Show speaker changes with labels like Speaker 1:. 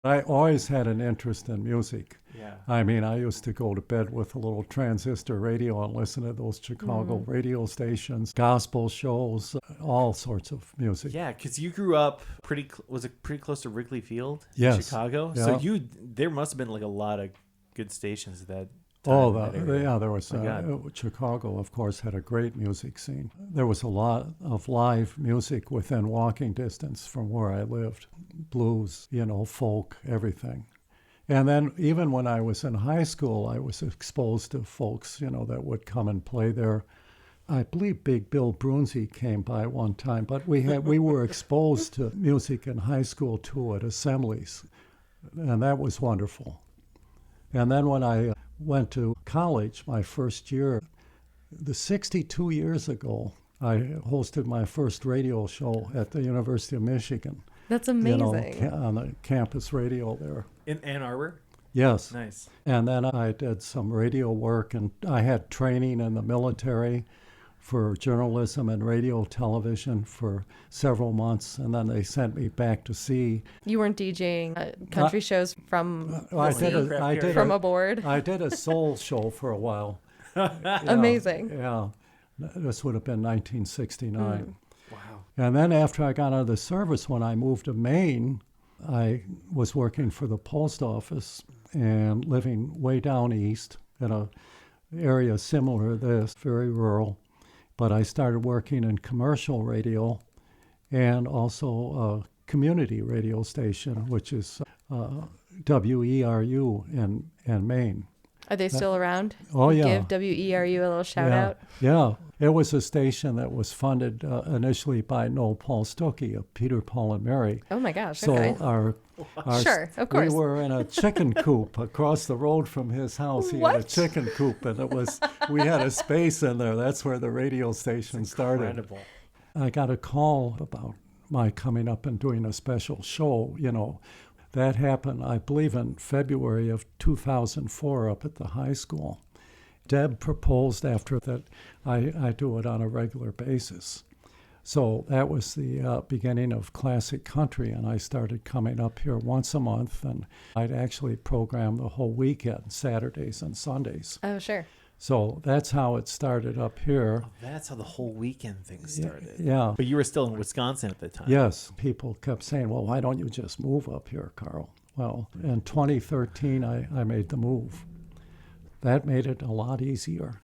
Speaker 1: I always had an interest in music.
Speaker 2: Yeah.
Speaker 1: I mean, I used to go to bed with a little transistor radio and listen to those Chicago
Speaker 3: Mm.
Speaker 1: radio stations, gospel shows, all sorts of music.
Speaker 2: Yeah, because you grew up was it pretty close to Wrigley Field in
Speaker 1: Yes.
Speaker 2: Chicago?
Speaker 1: Yeah.
Speaker 2: So there must have been like a lot of good stations at that time.
Speaker 1: Oh,
Speaker 2: in that area.
Speaker 1: yeah, there was,
Speaker 2: My God.
Speaker 1: Chicago, of course, had a great music scene. There was a lot of live music within walking distance from where I lived. Blues, folk, everything. And then even when I was in high school, I was exposed to folks, that would come and play there. I believe Big Bill Brunzi came by one time, but we were exposed to music in high school too at assemblies, and that was wonderful. And then when I went to college, my first year, 62 years ago, I hosted my first radio show at the University of Michigan.
Speaker 3: That's amazing.
Speaker 1: On the campus radio there.
Speaker 2: In Ann Arbor?
Speaker 1: Yes.
Speaker 2: Nice.
Speaker 1: And then I did some radio work, and I had training in the military for journalism and radio television for several months, and then they sent me back to sea.
Speaker 3: You weren't DJing country shows from from aboard?
Speaker 1: I did a soul show for a while.
Speaker 3: Amazing.
Speaker 1: Yeah. This would have been 1969.
Speaker 2: Wow.
Speaker 1: And then after I got out of the service, when I moved to Maine, I was working for the post office and living way down east in an area similar to this, very rural. But I started working in commercial radio and also a community radio station, which is WERU in Maine.
Speaker 3: Are they still around?
Speaker 1: Oh, yeah.
Speaker 3: Give WERU a little shout out.
Speaker 1: Yeah. It was a station that was funded initially by Noel Paul Stookey of Peter, Paul, and Mary.
Speaker 3: Oh, my gosh.
Speaker 1: So
Speaker 3: Okay.
Speaker 1: our
Speaker 3: Sure, of course.
Speaker 1: We were in a chicken coop across the road from his house. He had a chicken coop, and we had a space in there. That's where the radio station started.
Speaker 2: Incredible.
Speaker 1: I got a call about my coming up and doing a special show, That happened, I believe, in February of 2004 up at the high school. Deb proposed after that I do it on a regular basis. So that was the beginning of classic country, and I started coming up here once a month, and I'd actually program the whole weekend, Saturdays and Sundays.
Speaker 3: Oh, sure.
Speaker 1: So that's how it started up here.
Speaker 2: Oh, that's how the whole weekend thing started.
Speaker 1: Yeah.
Speaker 2: But you were still in Wisconsin at the time.
Speaker 1: Yes. People kept saying, well, why don't you just move up here, Carl? Well, in 2013, I made the move. That made it a lot easier.